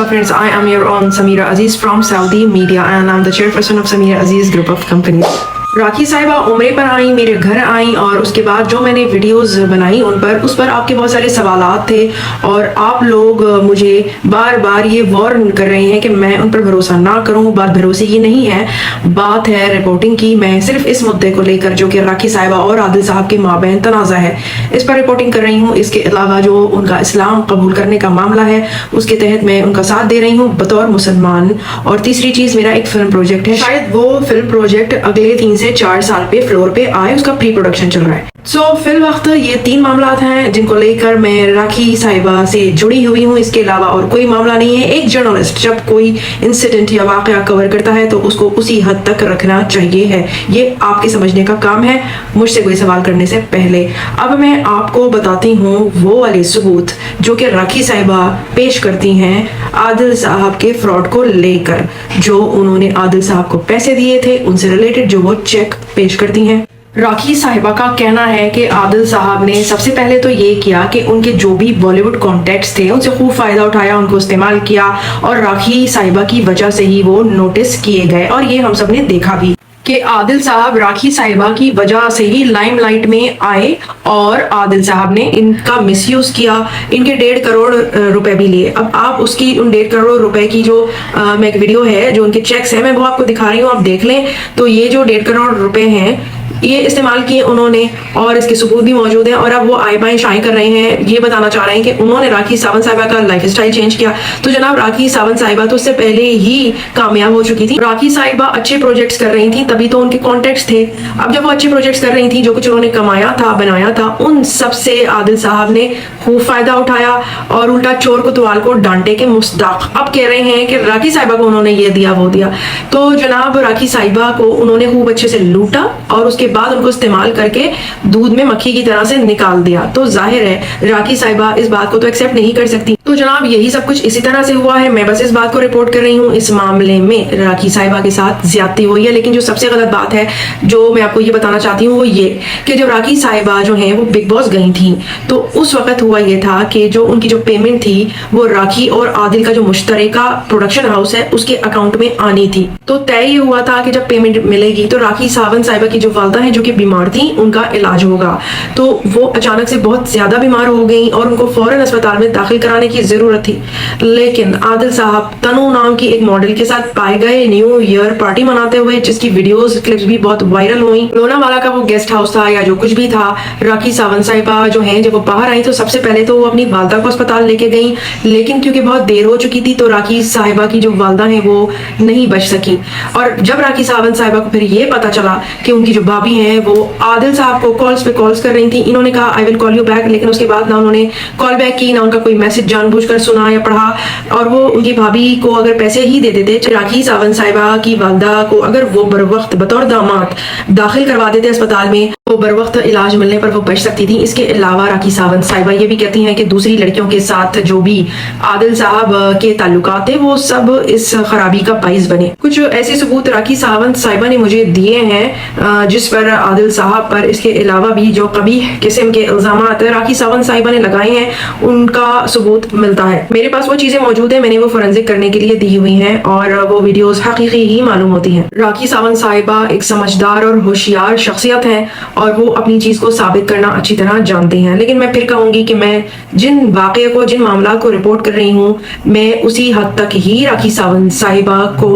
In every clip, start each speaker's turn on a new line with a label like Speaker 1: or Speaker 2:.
Speaker 1: Hello friends, I am your own Samira Aziz from Saudi Media and I'm the chairperson of Samira Aziz Group of Companies. राखी साहिबा उम्रे पर आई, मेरे घर आई और उसके बाद जो मैंने वीडियोस बनाई उस पर आपके बहुत सारे सवालात थे और आप लोग मुझे बार बार ये वार्न कर रहे हैं कि मैं उन पर भरोसा ना करूं। बात भरोसे की नहीं है, बात है रिपोर्टिंग की। मैं सिर्फ इस मुद्दे को लेकर जो कि राखी साहिबा और आदिल साहब के माबैन तनाज़ा है इस पर रिपोर्टिंग कर रही हूँ। इसके अलावा जो उनका इस्लाम कबूल करने का मामला है उसके तहत मैं उनका साथ दे रही हूँ बतौर मुसलमान। और तीसरी चीज़, मेरा एक फिल्म प्रोजेक्ट है, शायद वो फिल्म प्रोजेक्ट अगले 3 से 4 साल पे फ्लोर पे आए, उसका प्री प्रोडक्शन चल रहा है। सो फिल वक्त ये 3 मामलात हैं जिनको लेकर मैं राखी साहिबा से जुड़ी हुई हूँ। इसके अलावा और कोई मामला नहीं है। एक जर्नलिस्ट जब कोई इंसिडेंट या वाकया कवर करता है तो उसको उसी हद तक रखना चाहिए है, ये आपके समझने का काम है मुझसे कोई सवाल करने से पहले। अब मैं आपको बताती हूँ वो वाले सबूत जो कि राखी साहिबा पेश करती हैं आदिल साहब के फ्रॉड को लेकर, जो उन्होंने आदिल साहब को पैसे दिए थे उनसे रिलेटेड जो वो चेक पेश करती हैं। राखी साहिबा का कहना है कि आदिल साहब ने सबसे पहले तो ये किया कि उनके जो भी बॉलीवुड कॉन्टैक्ट्स थे उनसे खूब फ़ायदा उठाया, उनको इस्तेमाल किया और राखी साहिबा की वजह से ही वो नोटिस किए गए। और ये हम सब ने देखा भी कि आदिल साहब राखी साहिबा की वजह से ही लाइमलाइट में आए और आदिल साहब ने इनका मिसयूज़ किया, इनके 1.5 करोड़ रुपए भी लिए। अब आप उसकी उन 1.5 करोड़ रुपए की जो मैं एक वीडियो है जो उनके चेक्स हैं मैं वो आपको दिखा रही हूँ, आप देख लें। तो ये जो 1.5 करोड़ रुपए हैं ये इस्तेमाल किए उन्होंने और इसके सबूत भी मौजूद हैं। और अब वो आए बाएं शाएं कर रहे हैं, ये बताना चाह रहे हैं कि उन्होंने राखी सावंत साहिबा का लाइफ स्टाइल चेंज किया। तो जनाब राखी सावंत साहिबा तो उससे पहले ही कामयाब हो चुकी थी। राखी साहिबा अच्छे प्रोजेक्ट्स कर रही थी तभी तो उनके कॉन्टेक्ट्स थे। अब जब वो अच्छे प्रोजेक्ट्स कर रही थी, जो कुछ उन्होंने कमाया था बनाया था, उन सब से आदिल साहब ने खूब फायदा उठाया और उल्टा चोर कोतवाल को डांटे के मुस्ताक अब कह रहे हैं कि राखी साहिबा को उन्होंने ये दिया वो दिया। तो जनाब राखी साहिबा को उन्होंने खूब अच्छे से लूटा और उसके बाद उनको इस्तेमाल करके दूध में मक्खी की तरह से निकाल दिया। तो जाहिर है राखी साहिबा इस बात को तो एक्सेप्ट नहीं कर सकती। तो जनाब यही सब कुछ इसी तरह से हुआ है। मैं बस इस बात को रिपोर्ट कर रही हूँ, इस मामले में राखी साहिबा के साथ ज्यादती हुई है। लेकिन जो सबसे गलत बात है जो मैं आपको ये बताना चाहती हूँ वो ये कि जब राखी साहिबा जो है वो बिग बॉस गई थी तो उस वक्त हुआ ये था कि जो उनकी जो पेमेंट थी वो राखी और आदिल का जो मुश्तरका प्रोडक्शन हाउस है उसके अकाउंट में आनी थी। तो तय ये हुआ था कि जब पेमेंट मिलेगी तो राखी सावंत साहिबा की जो वालदा है जो कि बीमार थी उनका इलाज होगा। तो वो अचानक से बहुत ज्यादा बीमार हो गई और उनको फौरन अस्पताल में दाखिल कराने की जरूरत थी। लेकिन आदिल साहब तनु नाम की एक मॉडल के साथ पाए गए न्यू ईयर पार्टी मनाते हुए, जिसकी वीडियोस क्लिप्स भी बहुत वायरल हुई। लोनावाला का वो गेस्ट हाउस था या जो कुछ भी था। राखी सावंत साहिबा जो है जब वो बाहर आई तो सबसे पहले तो वो अपनी वालदा को अस्पताल लेके गई, लेकिन क्योंकि बहुत देर हो चुकी थी तो राखी साहिबा की जो वालदा है वो नहीं बच सकी। और जब राखी सावंत साहिबा को फिर ये पता चला कि उनकी जो भाभी हैं वो आदिल साहब को कॉल्स पे कॉल्स कर रही थी, इन्होंने कहा I will call you back, लेकिन उसके बाद ना उन्होंने कॉल बैक की ना उनका कोई मैसेज जानबूझकर सुना या पढ़ा। और वो उनकी भाभी को अगर पैसे ही दे देते राखी सावंत साहिबा की वालदा को, अगर वो बर वक्त बतौर दामाद दाखिल करवा देते अस्पताल में, वो बर वक्त इलाज मिलने पर वो बच सकती थी। इसके अलावा राखी सावंत साहिबा ये भी कहती हैं कि दूसरी लड़कियों के साथ जो भी आदिल साहब के ताल्लुकात थे वो सब इस खराबी का बाइस बने। कुछ ऐसे सबूत राखी सावंत साहिबा ने मुझे दिए हैं जिस पर आदिल साहब पर इसके अलावा भी जो कबीह किस्म के इल्जामात राखी सावंत साहिबा ने लगाए हैं उनका सबूत मिलता है। मेरे पास वो चीजें मौजूद है, मैंने वो फोरेंसिक करने के लिए दी हुई हैं और वो वीडियोस हकीकी ही मालूम होती हैं। राखी सावंत साहिबा एक समझदार और होशियार शख्सियत है और वो अपनी चीज को साबित करना अच्छी तरह जानते हैं। लेकिन मैं फिर कहूंगी कि मैं जिन वाकये को जिन मामला को रिपोर्ट कर रही हूँ मैं उसी हद तक ही राखी सावंत साहिबा को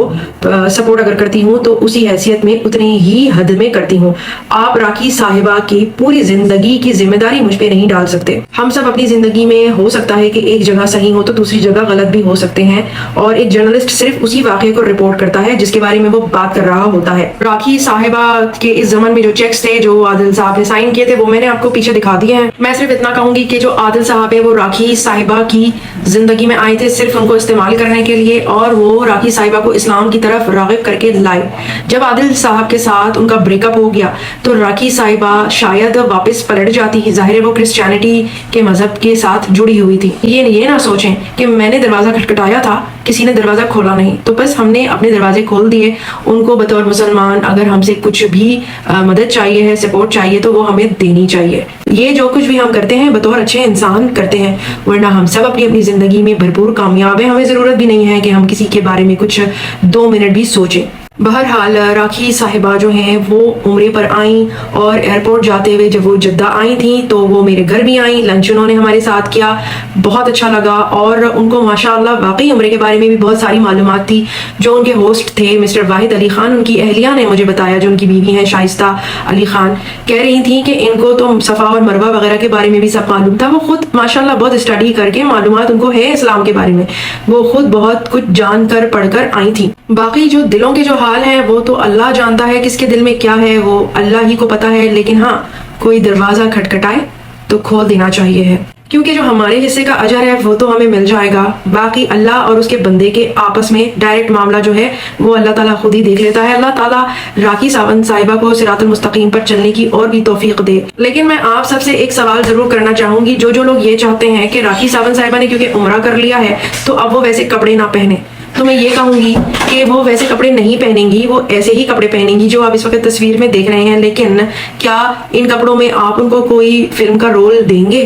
Speaker 1: सपोर्ट अगर करती हूँ तो उसी हैसियत में उतनी ही हद में करती हूँ। आप राखी साहिबा की पूरी जिंदगी की जिम्मेदारी मुझ पे नहीं डाल सकते। हम सब अपनी जिंदगी में हो सकता है कि एक जगह सही हो तो दूसरी जगह गलत भी हो सकते हैं और एक जर्नलिस्ट सिर्फ उसी वाकये को रिपोर्ट करता है जिसके बारे में वो बात कर रहा होता है। राखी साहिबा के इस जमाने में जो चेक्स थे जो आदिल साहब ने साइन किए थे वो मैंने आपको पीछे दिखा दिए हैं। मैं सिर्फ इतना कहूंगी कि जो आदिल साहब है वो राखी साहिबा की जिंदगी में आए थे सिर्फ उनको इस्तेमाल करने के लिए और वो राखी साहिबा को इस्लाम की तरफ रागिब करके लाए। जब आदिल साहब के साथ उनका ब्रेकअप हो गया तो राखी साहिबा शायद वापस पलट जाती। ज़ाहिर है वो क्रिश्चियनिटी के मजहब के साथ जुड़ी हुई थी। ये ना सोचें कि मैंने दरवाज़ा खटखटाया था, किसी ने दरवाज़ा खोला नहीं, तो बस हमने अपने दरवाजे खोल दिए। उनको बतौर मुसलमान अगर हमसे कुछ भी मदद चाहिए है, सपोर्ट चाहिए, तो वो हमें देनी चाहिए। ये जो कुछ भी हम करते हैं बतौर अच्छे इंसान करते हैं, वरना हम सब अपनी अपनी ज़िंदगी में भरपूर कामयाब हैं। हमें ज़रूरत भी नहीं है कि हम किसी के बारे में कुछ 2 मिनट भी सोचें। बहरहाल राखी साहिबा जो हैं वो उम्रे पर आईं और एयरपोर्ट जाते हुए जब वो जद्दा आई थी तो वो मेरे घर भी आईं। लंच उन्होंने हमारे साथ किया, बहुत अच्छा लगा। और उनको माशाअल्लाह वाकई उम्रे के बारे में भी बहुत सारी मालूमात थी। जो उनके होस्ट थे मिस्टर वाहिद अली खान, उनकी अहलिया ने मुझे बताया, जो उनकी बीवी हैं शाइस्ता अली खान, कह रही थी कि इनको तो सफ़ा और मरवा वगैरह के बारे में भी सब मालूम था। वो खुद माशाअल्लाह बहुत स्टडी करके मालूमात उनको है इस्लाम के बारे में, वो खुद बहुत कुछ जान कर पढ़ कर आई थी। बाकी जो दिलों के जो हाल है वो तो अल्लाह जानता है, किसके दिल में क्या है वो अल्लाह ही को पता है। लेकिन हाँ, कोई दरवाज़ा खटखटाए तो खोल देना चाहिए है, क्योंकि जो हमारे हिस्से का अजर है वो तो हमें मिल जाएगा। बाकी अल्लाह और उसके बंदे के आपस में डायरेक्ट मामला जो है वो अल्लाह ताला खुद ही देख लेता है। अल्लाह ताला राखी साहिबा को सिरातुल मुस्तकीम पर चलने की और भी तौफीक दे। लेकिन मैं आप सबसे एक सवाल जरूर करना चाहूंगी, जो लोग ये चाहते हैं कि राखी साहिबा ने क्योंकि उम्रा कर लिया है तो अब वो वैसे कपड़े ना पहने, तो मैं ये कहूंगी कि वो वैसे कपड़े नहीं पहनेंगी, वो ऐसे ही कपड़े पहनेंगी जो आप इस वक्त तस्वीर में देख रहे हैं। लेकिन क्या इन कपड़ों में आप उनको कोई फिल्म का रोल देंगे?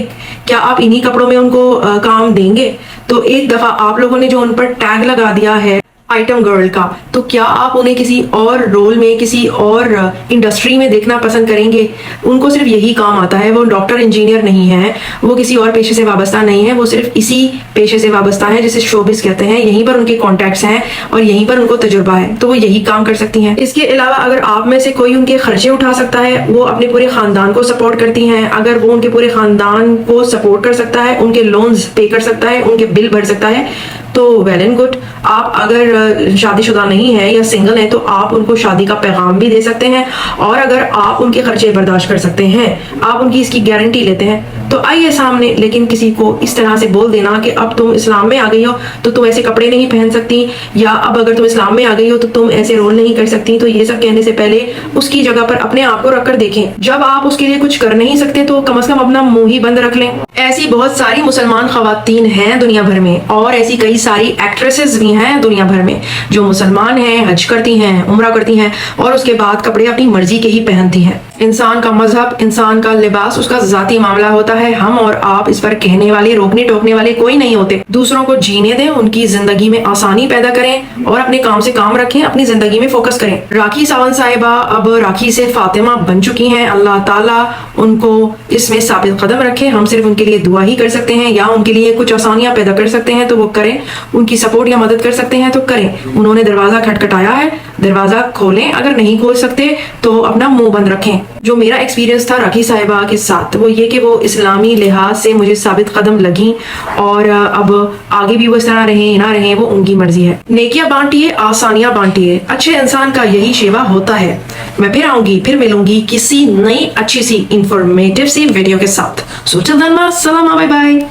Speaker 1: क्या आप इन्हीं कपड़ों में उनको काम देंगे? तो एक दफा आप लोगों ने जो उन पर टैग लगा दिया है आइटम गर्ल का, तो क्या आप उन्हें किसी और रोल में, किसी और इंडस्ट्री में देखना पसंद करेंगे? उनको सिर्फ यही काम आता है, वो डॉक्टर इंजीनियर नहीं है, वो किसी और पेशे से वाबस्ता नहीं है, वो सिर्फ इसी पेशे से वाबस्ता है जिसे शोबिस कहते हैं। यहीं पर उनके कॉन्टैक्ट्स हैं और यहीं पर उनको तजुर्बा है, तो वो यही काम कर सकती हैं। इसके अलावा अगर आप में से कोई उनके खर्चे उठा सकता है, वो अपने पूरे खानदान को सपोर्ट करती हैं, अगर वो उनके पूरे खानदान को सपोर्ट कर सकता है, उनके लोन्स पे कर सकता है, उनके बिल भर सकता है, तो वेल एंड गुड। आप अगर शादीशुदा नहीं है या सिंगल है तो आप उनको शादी का पैगाम भी दे सकते हैं। और अगर आप उनके खर्चे बर्दाश्त कर सकते हैं, आप उनकी इसकी गारंटी लेते हैं, तो आइए सामने। लेकिन किसी को इस तरह से बोल देना कि अब तुम इस्लाम में आ गई हो तो तुम ऐसे कपड़े नहीं पहन सकती, या अब अगर तुम इस्लाम में आ गई हो तो तुम ऐसे रोल नहीं कर सकती, तो ये सब कहने से पहले उसकी जगह पर अपने आप को रखकर देखें। जब आप उसके लिए कुछ कर नहीं सकते तो कम से कम अपना मुंह ही बंद रख लें। ऐसी बहुत सारी मुसलमान खवातीन हैं दुनिया भर में, और ऐसी कई सारी एक्ट्रेसेस भी हैं दुनिया भर में जो मुसलमान हैं, हज करती हैं, उम्रा करती हैं और उसके बाद कपड़े अपनी मर्जी के ही पहनती हैं। इंसान का मजहब, इंसान का लिबास उसका जाती मामला होता है। हम और आप इस पर कहने वाले, रोकने टोकने वाले कोई नहीं होते। दूसरों को जीने दें, उनकी जिंदगी में आसानी पैदा करें और अपने काम से काम रखें, अपनी जिंदगी में फोकस करें। राखी साहिबा अब राखी से फातिमा बन चुकी हैं। अल्लाह ताला उनको इसमें साबित कदम रखे। हम सिर्फ उनके लिए दुआ ही कर सकते हैं, या उनके लिए कुछ आसानियां पैदा कर सकते हैं तो वो करें, उनकी सपोर्ट या मदद कर सकते हैं तो करें। उन्होंने दरवाजा खटखटाया है, दरवाजा खोलें, अगर नहीं खोल सकते तो अपना मुंह बंद रखें। जो मेरा एक्सपीरियंस था राखी साहिबा के साथ वो ये कि वो इस्लामी लिहाज से मुझे साबित कदम लगी, और अब आगे भी वो इस तरह रहें ना रहें वो उनकी मर्जी है। नेकियां बांटिए, आसानियां बांटिए, अच्छे इंसान का यही शेवा होता है। मैं फिर आऊंगी, फिर मिलूंगी किसी नई अच्छी सी इंफॉर्मेटिव सी वीडियो के साथ। सो टिल देन, अस्सलाम, बाय बाय।